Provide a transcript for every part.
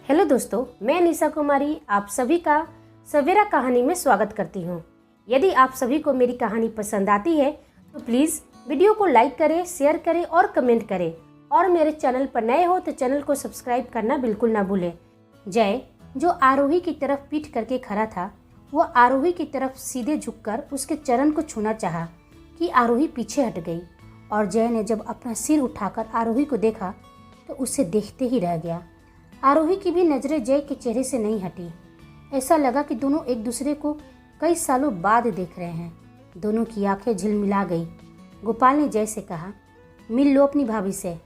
Hello दोस्तों, मैं निशा कुमारी आप सभी का सवेरा कहानी में स्वागत करती हूँ। यदि आप सभी को मेरी कहानी पसंद आती है तो प्लीज़ वीडियो को लाइक करें, शेयर करें और कमेंट करें। और मेरे चैनल पर नए हो तो चैनल को सब्सक्राइब करना बिल्कुल ना भूलें। जय, जो आरोही की तरफ पीठ करके खड़ा था, वो आरोही की तरफ सीधे झुककर उसके चरण को छूना चाहा कि आरोही पीछे हट गई। और जय ने जब अपना सिर उठाकर आरोही को देखा तो उसे देखते ही रह गया। आरोही की भी नज़रें जय के चेहरे से नहीं हटी। ऐसा लगा कि दोनों एक दूसरे को कई सालों बाद देख रहे हैं। दोनों की आंखें झिलमिला गई। गोपाल ने जय से कहा, मिल लो अपनी भाभी से।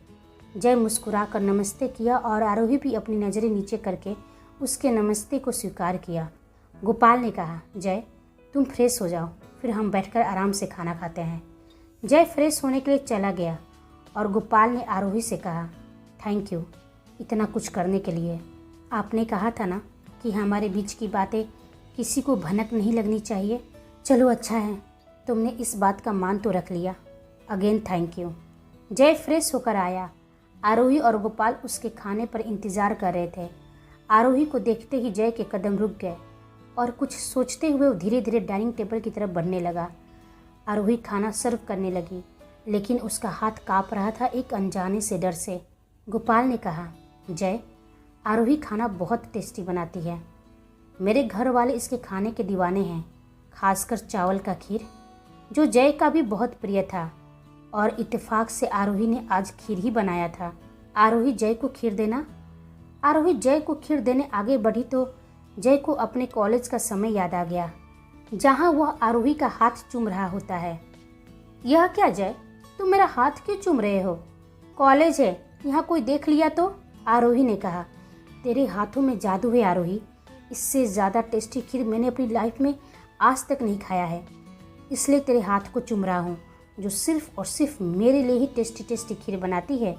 जय मुस्कुराकर नमस्ते किया और आरोही भी अपनी नज़रें नीचे करके उसके नमस्ते को स्वीकार किया। गोपाल ने कहा, जय तुम फ्रेश हो जाओ, फिर हम बैठकर आराम से खाना खाते हैं। जय फ्रेश होने के लिए चला गया और गोपाल ने आरोही से कहा, थैंक यू इतना कुछ करने के लिए। आपने कहा था ना कि हमारे बीच की बातें किसी को भनक नहीं लगनी चाहिए। चलो अच्छा है, तुमने इस बात का मान तो रख लिया। Again thank you. जय फ्रेश होकर आया। आरोही और गोपाल उसके खाने पर इंतज़ार कर रहे थे। आरोही को देखते ही जय के कदम रुक गए और कुछ सोचते हुए वो धीरे धीरे डाइनिंग टेबल की तरफ बढ़ने लगा। आरोही खाना सर्व करने लगी, लेकिन उसका हाथ काँप रहा था एक अनजाने से डर से। गोपाल ने कहा, जय आरोही खाना बहुत टेस्टी बनाती है। मेरे घर वाले इसके खाने के दीवाने हैं, खासकर चावल का खीर, जो जय का भी बहुत प्रिय था। और इत्तेफाक से आरोही ने आज खीर ही बनाया था। आरोही जय को खीर देना। आरोही जय को खीर देने आगे बढ़ी तो जय को अपने कॉलेज का समय याद आ गया, जहाँ वह आरोही का हाथ चूम रहा होता है। यह क्या जय, तुम मेरा हाथ क्यों चूम रहे हो? कॉलेज है, यहाँ कोई देख लिया तो? आरोही ने कहा, तेरे हाथों में जादू है आरोही। इससे ज़्यादा टेस्टी खीर मैंने अपनी लाइफ में आज तक नहीं खाया है, इसलिए तेरे हाथ को चूम रहा हूँ, जो सिर्फ और सिर्फ मेरे लिए ही टेस्टी टेस्टी खीर बनाती है।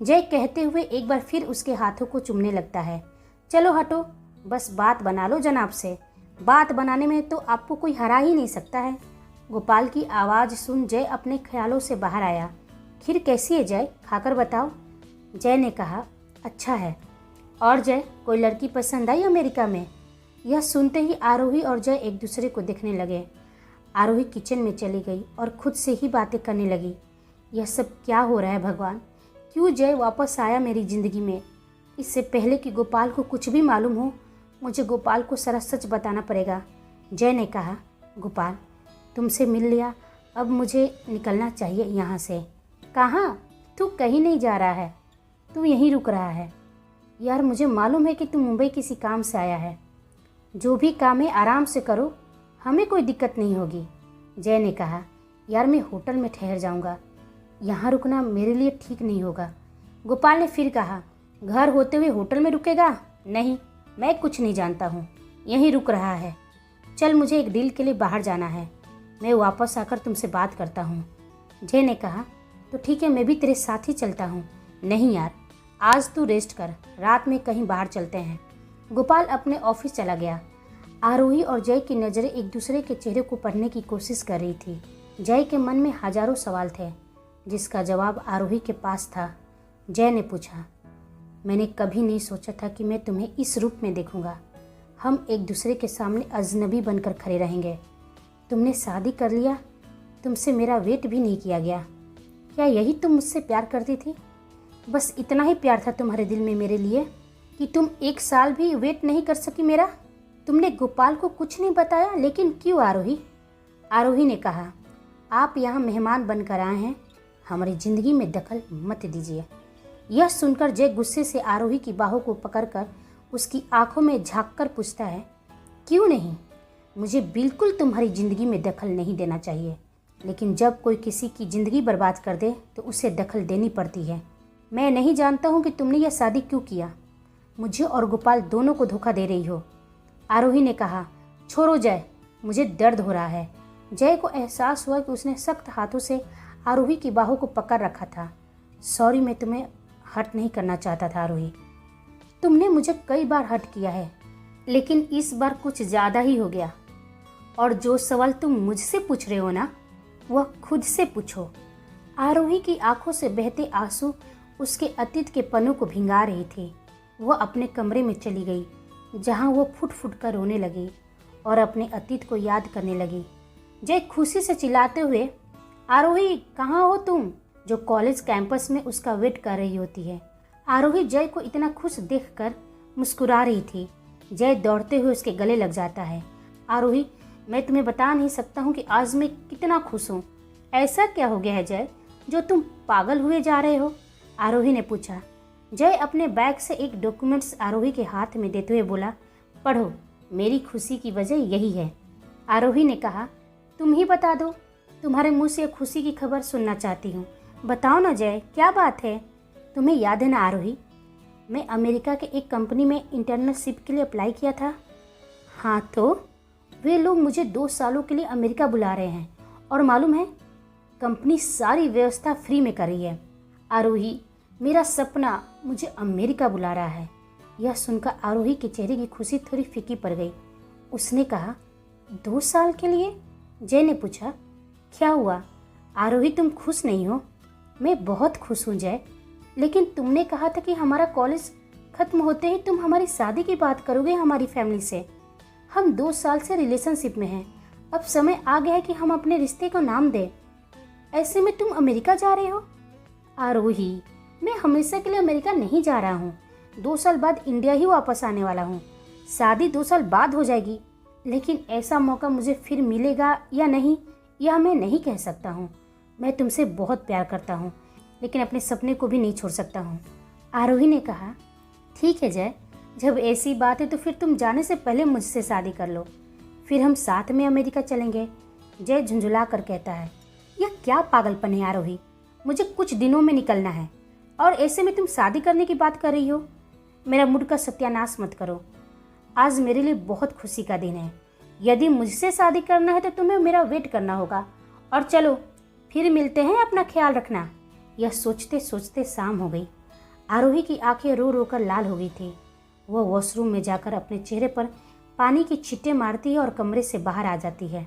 जय कहते हुए एक बार फिर उसके हाथों को चूमने लगता है। चलो हटो, बस बात बना लो जनाब से। बात बनाने में तो आपको कोई हरा ही नहीं सकता है। गोपाल की आवाज़ सुन जय अपने ख्यालों से बाहर आया। खीर कैसी है जय, खाकर बताओ। जय ने कहा, अच्छा है। और जय, कोई लड़की पसंद आई अमेरिका में? यह सुनते ही आरोही और जय एक दूसरे को देखने लगे। आरोही किचन में चली गई और खुद से ही बातें करने लगी। यह सब क्या हो रहा है भगवान? क्यों जय वापस आया मेरी ज़िंदगी में? इससे पहले कि गोपाल को कुछ भी मालूम हो, मुझे गोपाल को सारा सच बताना पड़ेगा। जय ने कहा, गोपाल तुमसे मिल लिया, अब मुझे निकलना चाहिए यहाँ से। कहाँ? तू कहीं नहीं जा रहा है, तू यहीं रुक रहा है। यार मुझे मालूम है कि तू मुंबई किसी काम से आया है। जो भी काम है आराम से करो, हमें कोई दिक्कत नहीं होगी। जय ने कहा, यार मैं होटल में ठहर जाऊंगा, यहाँ रुकना मेरे लिए ठीक नहीं होगा। गोपाल ने फिर कहा, घर होते हुए होटल में रुकेगा? नहीं, मैं कुछ नहीं जानता हूँ, यहीं रुक रहा है। चल मुझे एक डील के लिए बाहर जाना है, मैं वापस आकर तुमसे बात करता हूँ। जय ने कहा, तो ठीक है, मैं भी तेरे साथ ही चलता हूँ। नहीं यार, आज तू रेस्ट कर, रात में कहीं बाहर चलते हैं। गोपाल अपने ऑफिस चला गया। आरोही और जय की नज़रें एक दूसरे के चेहरे को पढ़ने की कोशिश कर रही थी। जय के मन में हजारों सवाल थे, जिसका जवाब आरोही के पास था। जय ने पूछा, मैंने कभी नहीं सोचा था कि मैं तुम्हें इस रूप में देखूंगा। हम एक दूसरे के सामने अजनबी बनकर खड़े रहेंगे। तुमने शादी कर लिया, तुमसे मेरा वेट भी नहीं किया गया। क्या यही तुम मुझसे प्यार करती थी? बस इतना ही प्यार था तुम्हारे दिल में मेरे लिए कि तुम एक साल भी वेट नहीं कर सकी मेरा? तुमने गोपाल को कुछ नहीं बताया, लेकिन क्यों आरोही? आरोही ने कहा, आप यहाँ मेहमान बनकर आए हैं, हमारी ज़िंदगी में दखल मत दीजिए। यह सुनकर जय गुस्से से आरोही की बाहों को पकड़कर उसकी आंखों में झांककर पूछता है, क्यों नहीं? मुझे बिल्कुल तुम्हारी ज़िंदगी में दखल नहीं देना चाहिए, लेकिन जब कोई किसी की ज़िंदगी बर्बाद कर दे तो उसे दखल देनी पड़ती है। मैं नहीं जानता हूँ कि तुमने यह शादी क्यों किया। मुझे और गोपाल दोनों को धोखा दे रही हो। आरोही ने कहा, छोड़ो जय, मुझे दर्द हो रहा है। जय को एहसास हुआ कि उसने सख्त हाथों से आरोही की बाहों को पकड़ रखा था। सॉरी, मैं तुम्हें हर्ट नहीं करना चाहता था आरोही। तुमने मुझे कई बार हर्ट किया है, लेकिन इस बार कुछ ज़्यादा ही हो गया। और जो सवाल तुम मुझसे पूछ रहे हो ना, वह खुद से पूछो। आरोही की आंखों से बहते आंसू उसके अतीत के पन्नों को भिंगा रही थी। वह अपने कमरे में चली गई, जहां वो फुट फुट कर रोने लगी और अपने अतीत को याद करने लगी। जय खुशी से चिल्लाते हुए, आरोही कहाँ हो तुम, जो कॉलेज कैंपस में उसका वेट कर रही होती है। आरोही जय को इतना खुश देखकर मुस्कुरा रही थी। जय दौड़ते हुए उसके गले लग जाता है। आरोही, मैं तुम्हें बता नहीं सकता हूँ कि आज मैं कितना खुश हूँ। ऐसा क्या हो गया है जय, जो तुम पागल हुए जा रहे हो? आरोही ने पूछा। जय अपने बैग से एक डॉक्यूमेंट्स आरोही के हाथ में देते हुए बोला, पढ़ो, मेरी खुशी की वजह यही है। आरोही ने कहा, तुम ही बता दो, तुम्हारे मुंह से खुशी की खबर सुनना चाहती हूँ। बताओ ना जय, क्या बात है? तुम्हें याद है ना आरोही, मैं अमेरिका के एक कंपनी में इंटर्नशिप के लिए अप्लाई किया था। हाँ तो वे लोग मुझे 2 सालों के लिए अमेरिका बुला रहे हैं और मालूम है, कंपनी सारी व्यवस्था फ्री में कर रही है। आरोही, मेरा सपना मुझे अमेरिका बुला रहा है। यह सुनकर आरोही के चेहरे की खुशी थोड़ी फीकी पड़ गई। उसने कहा, 2 साल के लिए? जय ने पूछा, क्या हुआ आरोही, तुम खुश नहीं हो? मैं बहुत खुश हूँ जय, लेकिन तुमने कहा था कि हमारा कॉलेज खत्म होते ही तुम हमारी शादी की बात करोगे हमारी फैमिली से। हम 2 साल से रिलेशनशिप में हैं। अब समय आ गया है कि हम अपने रिश्ते को नाम दें। ऐसे में तुम अमेरिका जा रहे हो? आरोही, मैं हमेशा के लिए अमेरिका नहीं जा रहा हूँ। 2 साल बाद इंडिया ही वापस आने वाला हूँ। शादी 2 साल बाद हो जाएगी, लेकिन ऐसा मौका मुझे फिर मिलेगा या नहीं, यह मैं नहीं कह सकता हूँ। मैं तुमसे बहुत प्यार करता हूँ, लेकिन अपने सपने को भी नहीं छोड़ सकता हूँ। आरोही ने कहा, ठीक है जय, जब ऐसी बात है तो फिर तुम जाने से पहले मुझसे शादी कर लो, फिर हम साथ में अमेरिका चलेंगे। जय झुंझुला कर कहता है, यह क्या पागलपन है आरोही, मुझे कुछ दिनों में निकलना है और ऐसे में तुम शादी करने की बात कर रही हो। मेरा मूड का सत्यानाश मत करो। आज मेरे लिए बहुत खुशी का दिन है। यदि मुझसे शादी करना है तो तुम्हें मेरा वेट करना होगा। और चलो फिर मिलते हैं, अपना ख्याल रखना। यह सोचते सोचते शाम हो गई। आरोही की आंखें रो रो कर लाल हो गई थी। वह वॉशरूम में जाकर अपने चेहरे पर पानी की छींटे मारती है और कमरे से बाहर आ जाती है।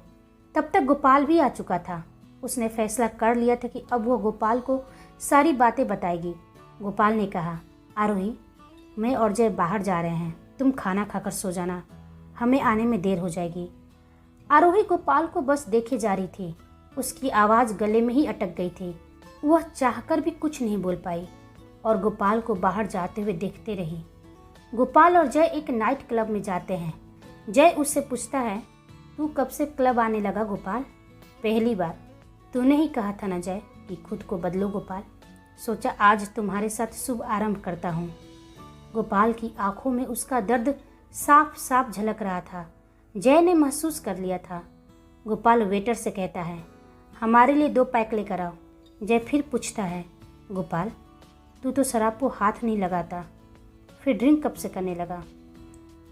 तब तक गोपाल भी आ चुका था। उसने फैसला कर लिया था कि अब वह गोपाल को सारी बातें बताएगी। गोपाल ने कहा, आरोही, मैं और जय बाहर जा रहे हैं, तुम खाना खाकर सो जाना, हमें आने में देर हो जाएगी। आरोही गोपाल को बस देखे जा रही थी। उसकी आवाज़ गले में ही अटक गई थी। वह चाहकर भी कुछ नहीं बोल पाई और गोपाल को बाहर जाते हुए देखते रही। गोपाल और जय एक नाइट क्लब में जाते हैं। जय उससे पूछता है, तू कब से क्लब आने लगा गोपाल? पहली बार। तूने ही कहा था ना जय कि खुद को बदलो गोपाल। सोचा आज तुम्हारे साथ शुभ आरंभ करता हूँ। गोपाल की आंखों में उसका दर्द साफ साफ झलक रहा था। जय ने महसूस कर लिया था। गोपाल वेटर से कहता है, हमारे लिए 2 पैक लेकर आओ। जय फिर पूछता है, गोपाल, तू तो शराब को हाथ नहीं लगाता, फिर ड्रिंक कब से करने लगा?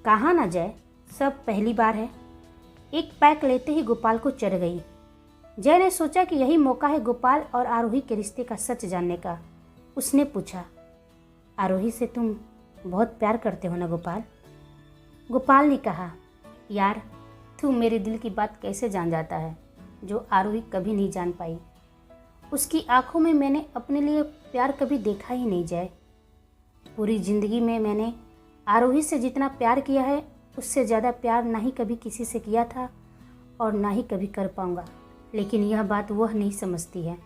कहा ना जय, सब पहली बार है। 1 पैक लेते ही गोपाल को चढ़ गई। जय ने सोचा कि यही मौका है गोपाल और आरोही के रिश्ते का सच जानने का। उसने पूछा, आरोही से तुम बहुत प्यार करते हो ना गोपाल? गोपाल ने कहा, यार तू मेरे दिल की बात कैसे जान जाता है, जो आरोही कभी नहीं जान पाई। उसकी आंखों में मैंने अपने लिए प्यार कभी देखा ही नहीं जय। पूरी ज़िंदगी में मैंने आरोही से जितना प्यार किया है, उससे ज़्यादा प्यार ना ही कभी किसी से किया था और ना ही कभी कर पाऊँगा। लेकिन यह बात वह नहीं समझती है,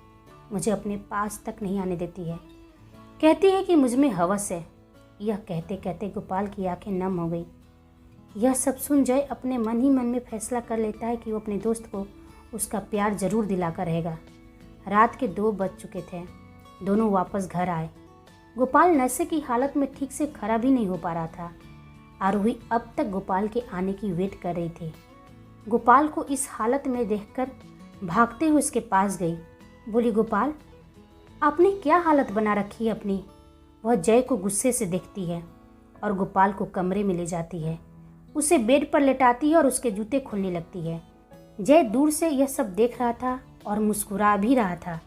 मुझे अपने पास तक नहीं आने देती है। कहती है कि मुझ में हवस है। यह कहते कहते गोपाल की आंखें नम हो गई। यह सब सुन जय अपने मन ही मन में फैसला कर लेता है कि वो अपने दोस्त को उसका प्यार जरूर दिलाकर रहेगा। रात के 2 बज चुके थे। दोनों वापस घर आए। गोपाल नशे की हालत में ठीक से खड़ा भी नहीं हो पा रहा था। आरोही अब तक गोपाल के आने की वेट कर रही थी। गोपाल को इस हालत में देखकर भागते हुए उसके पास गई। बोली, गोपाल, आपने क्या हालत बना रखी है अपनी? वह जय को गुस्से से देखती है और गोपाल को कमरे में ले जाती है। उसे बेड पर लेटाती है और उसके जूते खोलने लगती है। जय दूर से यह सब देख रहा था और मुस्कुरा भी रहा था।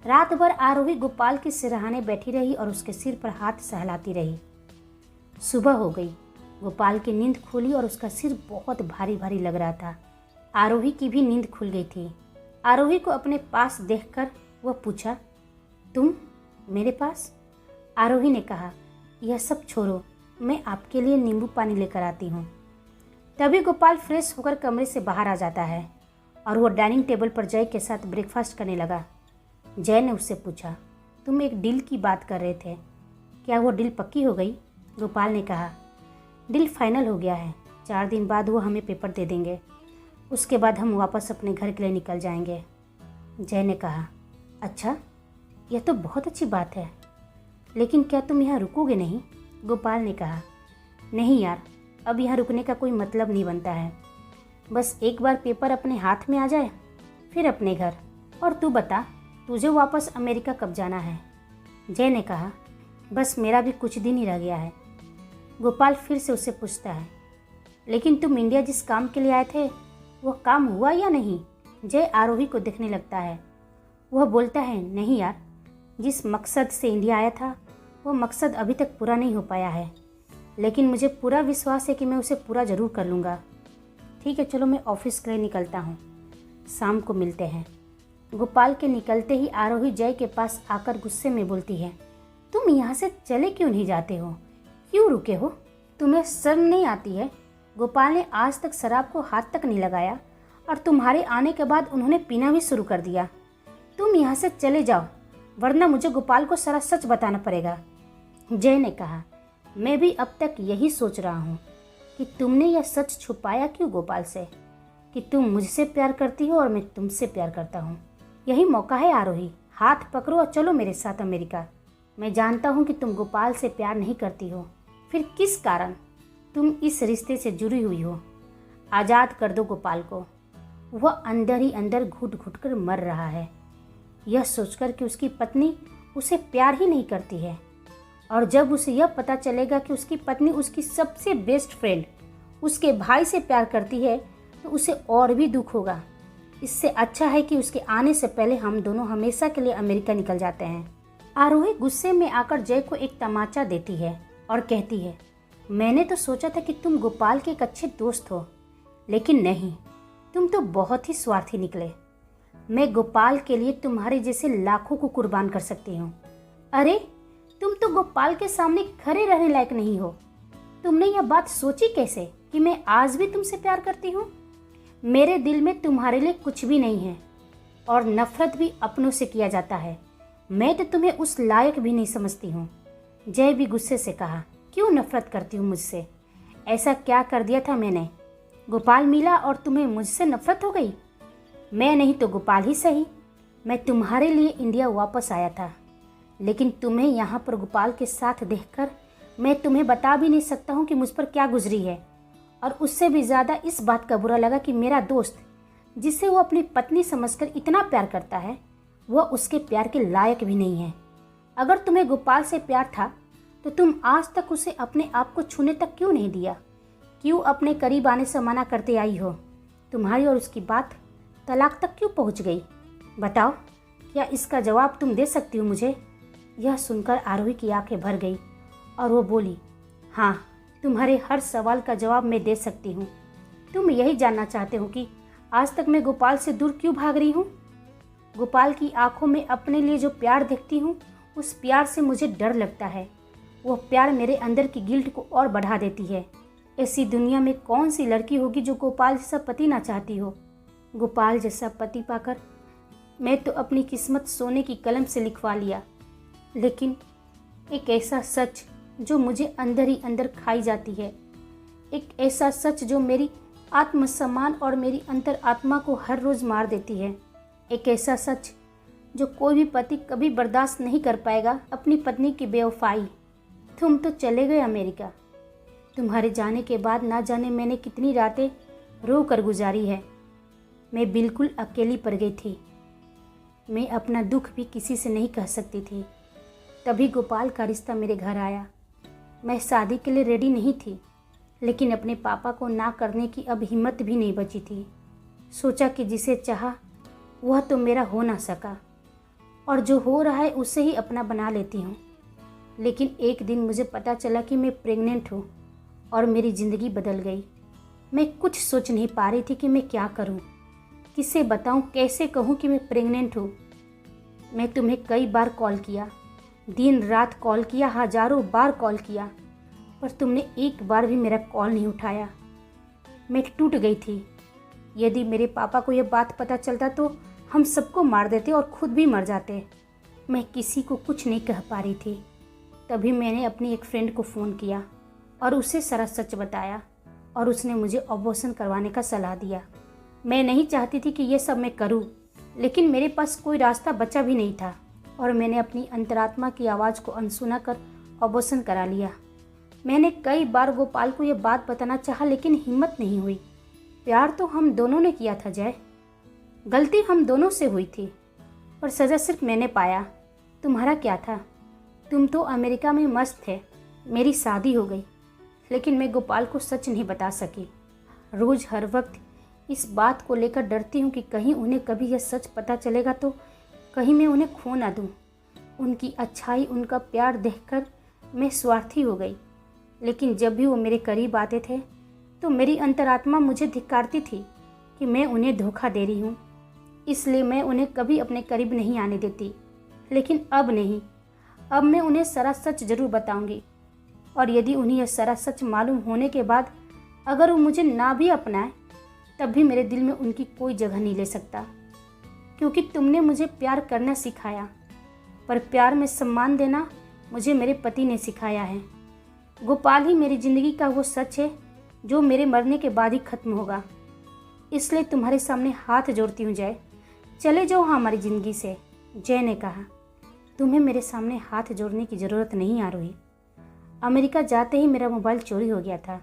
रात भर आरोही गोपाल के सिरहाने बैठी रही और उसके सिर पर हाथ सहलाती रही। सुबह हो गई। गोपाल की नींद खुली और उसका सिर बहुत भारी भारी लग रहा था। आरोही की भी नींद खुल गई थी। आरोही को अपने पास देखकर वह पूछा, तुम मेरे पास? आरोही ने कहा, यह सब छोड़ो, मैं आपके लिए नींबू पानी लेकर आती हूँ। तभी गोपाल फ्रेश होकर कमरे से बाहर आ जाता है और वो डाइनिंग टेबल पर जय के साथ ब्रेकफास्ट करने लगा। जय ने उससे पूछा, तुम एक डील की बात कर रहे थे, क्या वो डील पक्की हो गई? गोपाल ने कहा, डील फाइनल हो गया है। 4 दिन बाद वो हमें पेपर दे देंगे, उसके बाद हम वापस अपने घर के लिए निकल जाएंगे। जय ने कहा, अच्छा, यह तो बहुत अच्छी बात है, लेकिन क्या तुम यहाँ रुकोगे नहीं? गोपाल ने कहा, नहीं यार, अब यहाँ रुकने का कोई मतलब नहीं बनता है। बस एक बार पेपर अपने हाथ में आ जाए, फिर अपने घर। और तू बता, तुझे वापस अमेरिका कब जाना है? जय ने कहा, बस मेरा भी कुछ दिन ही रह गया है। गोपाल फिर से उससे पूछता है, लेकिन तुम इंडिया जिस काम के लिए आए थे, वह काम हुआ या नहीं? जय आरोही को देखने लगता है। वह बोलता है, नहीं यार, जिस मकसद से इंडिया आया था वो मकसद अभी तक पूरा नहीं हो पाया है, लेकिन मुझे पूरा विश्वास है कि मैं उसे पूरा ज़रूर कर लूँगा। ठीक है, चलो मैं ऑफिस के लिए निकलता हूँ, शाम को मिलते हैं। गोपाल के निकलते ही आरोही जय के पास आकर गुस्से में बोलती है, तुम यहाँ से चले क्यों नहीं जाते हो? क्यों रुके हो? तुम्हें शर्म नहीं आती है? गोपाल ने आज तक शराब को हाथ तक नहीं लगाया और तुम्हारे आने के बाद उन्होंने पीना भी शुरू कर दिया। तुम यहाँ से चले जाओ, वरना मुझे गोपाल को सारा सच बताना पड़ेगा। जय ने कहा, मैं भी अब तक यही सोच रहा हूँ कि तुमने यह सच छुपाया क्यों गोपाल से, कि तुम मुझसे प्यार करती हो और मैं तुमसे प्यार करता हूँ। यही मौका है आरोही, हाथ पकड़ो और चलो मेरे साथ अमेरिका। मैं जानता हूँ कि तुम गोपाल से प्यार नहीं करती हो, फिर किस कारण तुम इस रिश्ते से जुड़ी हुई हो? आज़ाद कर दो गोपाल को। वह अंदर ही अंदर घुट घुट कर मर रहा है, यह सोचकर कि उसकी पत्नी उसे प्यार ही नहीं करती है। और जब उसे यह पता चलेगा कि उसकी पत्नी उसकी सबसे बेस्ट फ्रेंड उसके भाई से प्यार करती है, तो उसे और भी दुख होगा। इससे अच्छा है कि उसके आने से पहले हम दोनों हमेशा के लिए अमेरिका निकल जाते हैं। आरोही गुस्से में आकर जय को एक तमाचा देती है और कहती है, मैंने तो सोचा था कि तुम गोपाल के एक अच्छे दोस्त हो, लेकिन नहीं, तुम तो बहुत ही स्वार्थी निकले। मैं गोपाल के लिए तुम्हारे जैसे लाखों को कुर्बान कर सकती हूँ। अरे, तुम तो गोपाल के सामने खड़े रहने लायक नहीं हो। तुमने यह बात सोची कैसे कि मैं आज भी तुमसे प्यार करती हूँ? मेरे दिल में तुम्हारे लिए कुछ भी नहीं है, और नफरत भी अपनों से किया जाता है। मैं तो तुम्हें उस लायक भी नहीं समझती हूँ। जय भी गुस्से से कहा, क्यों नफरत करती हूँ मुझसे? ऐसा क्या कर दिया था मैंने? गोपाल मिला और तुम्हें मुझसे नफरत हो गई? मैं नहीं तो गोपाल ही सही, मैं तुम्हारे लिए इंडिया वापस आया था, लेकिन तुम्हें यहाँ पर गोपाल के साथ देखकर मैं तुम्हें बता भी नहीं सकता हूँ कि मुझ पर क्या गुजरी है। और उससे भी ज़्यादा इस बात का बुरा लगा कि मेरा दोस्त, जिसे वो अपनी पत्नी समझकर इतना प्यार करता है, वह उसके प्यार के लायक भी नहीं है। अगर तुम्हें गोपाल से प्यार था तो तुम आज तक उसे अपने आप को छूने तक क्यों नहीं दिया? क्यों अपने करीब आने से मना करते आई हो? तुम्हारी और उसकी बात तलाक तक क्यों पहुंच गई? बताओ, क्या इसका जवाब तुम दे सकती हो मुझे? यह सुनकर आरोही की आंखें भर गई और वो बोली, हाँ, तुम्हारे हर सवाल का जवाब मैं दे सकती हूँ। तुम यही जानना चाहते हो कि आज तक मैं गोपाल से दूर क्यों भाग रही हूँ? गोपाल की आंखों में अपने लिए जो प्यार देखती हूँ, उस प्यार से मुझे डर लगता है। वह प्यार मेरे अंदर की गिल्ट को और बढ़ा देती है। ऐसी दुनिया में कौन सी लड़की होगी जो गोपाल जैसा पति ना चाहती हो? गोपाल जैसा पति पाकर मैं तो अपनी किस्मत सोने की कलम से लिखवा लिया, लेकिन एक ऐसा सच जो मुझे अंदर ही अंदर खाई जाती है, एक ऐसा सच जो मेरी आत्मसम्मान और मेरी अंतर आत्मा को हर रोज़ मार देती है, एक ऐसा सच जो कोई भी पति कभी बर्दाश्त नहीं कर पाएगा, अपनी पत्नी की बेवफाई। तुम तो चले गए अमेरिका। तुम्हारे जाने के बाद ना जाने मैंने कितनी रातें रो कर गुजारी है। मैं बिल्कुल अकेली पड़ गई थी। मैं अपना दुख भी किसी से नहीं कह सकती थी। तभी गोपाल का रिश्ता मेरे घर आया। मैं शादी के लिए रेडी नहीं थी, लेकिन अपने पापा को ना करने की अब हिम्मत भी नहीं बची थी। सोचा कि जिसे चाहा वह तो मेरा हो ना सका, और जो हो रहा है उसे ही अपना बना लेती हूँ। लेकिन एक दिन मुझे पता चला कि मैं प्रेग्नेंट हूँ और मेरी ज़िंदगी बदल गई। मैं कुछ सोच नहीं पा रही थी कि मैं क्या करूँ, किसे बताऊँ, कैसे कहूँ कि मैं प्रेग्नेंट हूँ। मैं तुम्हें कई बार कॉल किया, दिन रात कॉल किया, हज़ारों बार कॉल किया, पर तुमने एक बार भी मेरा कॉल नहीं उठाया। मैं टूट गई थी। यदि मेरे पापा को यह बात पता चलता तो हम सबको मार देते और खुद भी मर जाते। मैं किसी को कुछ नहीं कह पा रही थी। तभी मैंने अपनी एक फ्रेंड को फ़ोन किया और उसे सारा सच बताया और उसने मुझे अबॉर्शन करवाने का सलाह दिया। मैं नहीं चाहती थी कि ये सब मैं करूं, लेकिन मेरे पास कोई रास्ता बचा भी नहीं था और मैंने अपनी अंतरात्मा की आवाज़ को अनसुना कर अबॉर्शन करा लिया। मैंने कई बार गोपाल को यह बात बताना चाहा, लेकिन हिम्मत नहीं हुई। प्यार तो हम दोनों ने किया था जय, गलती हम दोनों से हुई थी, पर सज़ा सिर्फ मैंने पाया। तुम्हारा क्या था? तुम तो अमेरिका में मस्त थे। मेरी शादी हो गई, लेकिन मैं गोपाल को सच नहीं बता सकी। रोज़ हर वक्त इस बात को लेकर डरती हूँ कि कहीं उन्हें कभी यह सच पता चलेगा तो कहीं मैं उन्हें खो ना दूँ। उनकी अच्छाई, उनका प्यार देखकर मैं स्वार्थी हो गई, लेकिन जब भी वो मेरे करीब आते थे तो मेरी अंतरात्मा मुझे धिक्कारती थी कि मैं उन्हें धोखा दे रही हूँ। इसलिए मैं उन्हें कभी अपने करीब नहीं आने देती। लेकिन अब नहीं, अब मैं उन्हें सारा सच ज़रूर बताऊंगी। और यदि उन्हें यह सारा सच मालूम होने के बाद अगर वो मुझे ना भी अपनाए, तब भी मेरे दिल में उनकी कोई जगह नहीं ले सकता, क्योंकि तुमने मुझे प्यार करना सिखाया। पर प्यार में सम्मान देना मुझे मेरे पति ने सिखाया है। गोपाल ही मेरी ज़िंदगी का वो सच है जो मेरे मरने के बाद ही खत्म होगा। इसलिए तुम्हारे सामने हाथ जोड़ती हूँ जय, चले जाओ हमारी ज़िंदगी से। जय ने कहा, तुम्हें मेरे सामने हाथ जोड़ने की ज़रूरत नहीं आरोही। अमेरिका जाते ही मेरा मोबाइल चोरी हो गया था,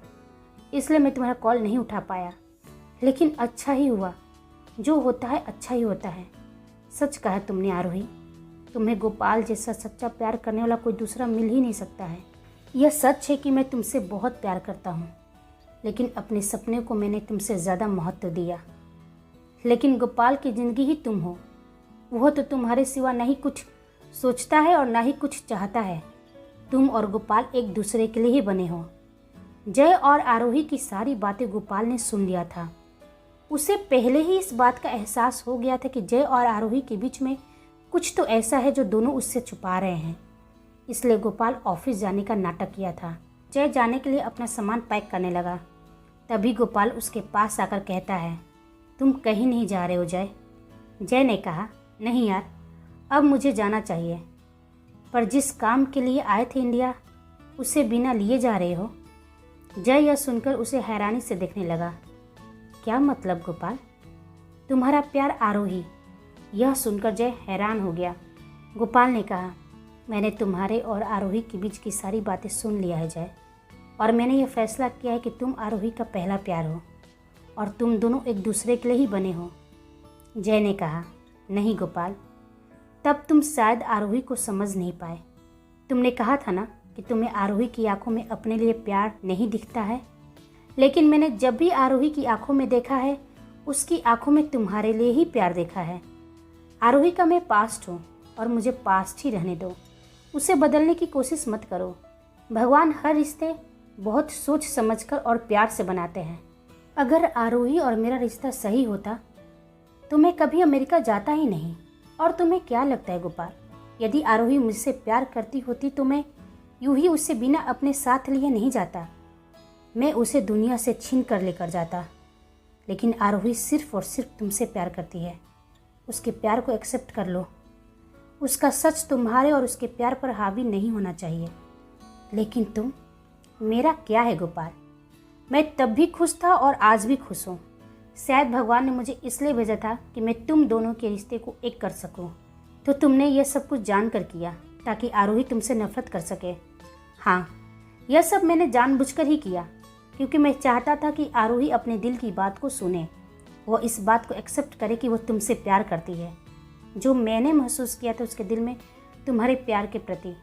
इसलिए मैं तुम्हारा कॉल नहीं उठा पाया। लेकिन अच्छा ही हुआ, जो होता है अच्छा ही होता है। सच कहा तुमने आरोही, तुम्हें गोपाल जैसा सच्चा प्यार करने वाला कोई दूसरा मिल ही नहीं सकता है। यह सच है कि मैं तुमसे बहुत प्यार करता हूँ, लेकिन अपने सपने को मैंने तुमसे ज़्यादा महत्व दिया। लेकिन गोपाल की ज़िंदगी ही तुम हो। वह तो तुम्हारे सिवा नहीं कुछ सोचता है और ना ही कुछ चाहता है। तुम और गोपाल एक दूसरे के लिए ही बने हो। जय और आरोही की सारी बातें गोपाल ने सुन लिया था। उसे पहले ही इस बात का एहसास हो गया था कि जय और आरोही के बीच में कुछ तो ऐसा है जो दोनों उससे छुपा रहे हैं। इसलिए गोपाल ऑफिस जाने का नाटक किया था। जय जाने के लिए अपना सामान पैक करने लगा। तभी गोपाल उसके पास आकर कहता है, तुम कहीं नहीं जा रहे हो जय? जय ने कहा, नहीं यार, अब मुझे जाना चाहिए। पर जिस काम के लिए आए थे इंडिया, उसे बिना लिए जा रहे हो? जय यह सुनकर उसे हैरानी से देखने लगा। क्या मतलब गोपाल? तुम्हारा प्यार आरोही? यह सुनकर जय हैरान हो गया। गोपाल ने कहा, मैंने तुम्हारे और आरोही के बीच की सारी बातें सुन लिया है जय, और मैंने यह फैसला किया है कि तुम आरोही का पहला प्यार हो और तुम दोनों एक दूसरे के लिए ही बने हो। जय ने कहा, नहीं गोपाल, तब तुम शायद आरोही को समझ नहीं पाए। तुमने कहा था ना कि तुम्हें आरोही की आंखों में अपने लिए प्यार नहीं दिखता है, लेकिन मैंने जब भी आरोही की आंखों में देखा है, उसकी आंखों में तुम्हारे लिए ही प्यार देखा है। आरोही का मैं पास्ट हूँ और मुझे पास्ट ही रहने दो। उसे बदलने की कोशिश मत करो। भगवान हर रिश्ते बहुत सोच समझकर और प्यार से बनाते हैं। अगर आरोही और मेरा रिश्ता सही होता तो मैं कभी अमेरिका जाता ही नहीं। और तुम्हें क्या लगता है गोपाल, यदि आरोही मुझसे प्यार करती होती तो मैं यूं ही उससे बिना अपने साथ लिए नहीं जाता। मैं उसे दुनिया से छीन कर लेकर जाता। लेकिन आरोही सिर्फ और सिर्फ तुमसे प्यार करती है। उसके प्यार को एक्सेप्ट कर लो। उसका सच तुम्हारे और उसके प्यार पर हावी नहीं होना चाहिए। लेकिन तुम, मेरा क्या है गोपाल? मैं तब भी खुश था और आज भी खुश हूँ। शायद भगवान ने मुझे इसलिए भेजा था कि मैं तुम दोनों के रिश्ते को एक कर सकूं। तो तुमने यह सब कुछ जानकर किया ताकि आरोही तुमसे नफरत कर सके। हाँ, यह सब मैंने जानबूझकर ही किया, क्योंकि मैं चाहता था कि आरोही अपने दिल की बात को सुने। वो इस बात को एक्सेप्ट करे कि वो तुमसे प्यार करती है, जो मैंने महसूस किया था उसके दिल में तुम्हारे प्यार के प्रति।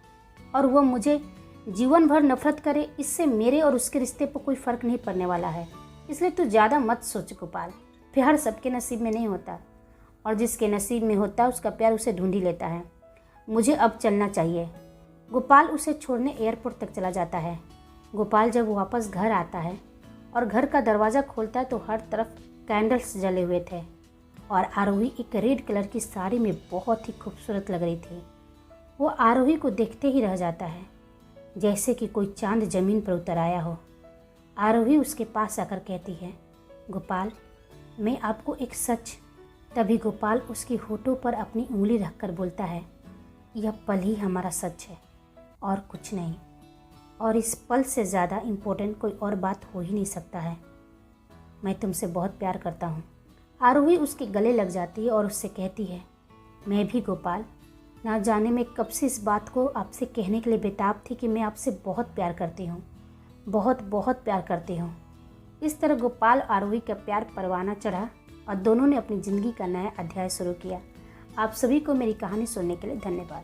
और वह मुझे जीवन भर नफरत करे, इससे मेरे और उसके रिश्ते पर कोई फ़र्क नहीं पड़ने वाला है। इसलिए तू ज़्यादा मत सोच गोपाल। प्यार सबके नसीब में नहीं होता, और जिसके नसीब में होता है उसका प्यार उसे ढूंढ ही लेता है। मुझे अब चलना चाहिए। गोपाल उसे छोड़ने एयरपोर्ट तक चला जाता है। गोपाल जब वापस घर आता है और घर का दरवाज़ा खोलता है तो हर तरफ कैंडल्स जले हुए थे और आरोही एक रेड कलर की साड़ी में बहुत ही खूबसूरत लग रही थी। वो आरोही को देखते ही रह जाता है। जैसे कि कोई चांद जमीन पर उतर आया हो। आरोही उसके पास आकर कहती है, गोपाल, मैं आपको एक सच। तभी गोपाल उसकी होठों पर अपनी उंगली रखकर बोलता है, यह पल ही हमारा सच है और कुछ नहीं। और इस पल से ज़्यादा इम्पोर्टेंट कोई और बात हो ही नहीं सकता है। मैं तुमसे बहुत प्यार करता हूँ। आरोही उसके गले लग जाती है और उससे कहती है, मैं भी गोपाल। ना जाने मैं कब से इस बात को आपसे कहने के लिए बेताब थी कि मैं आपसे बहुत प्यार करती हूँ, बहुत बहुत प्यार करती हूँ। इस तरह गोपाल आरोही का प्यार परवाना चढ़ा और दोनों ने अपनी ज़िंदगी का नया अध्याय शुरू किया। आप सभी को मेरी कहानी सुनने के लिए धन्यवाद।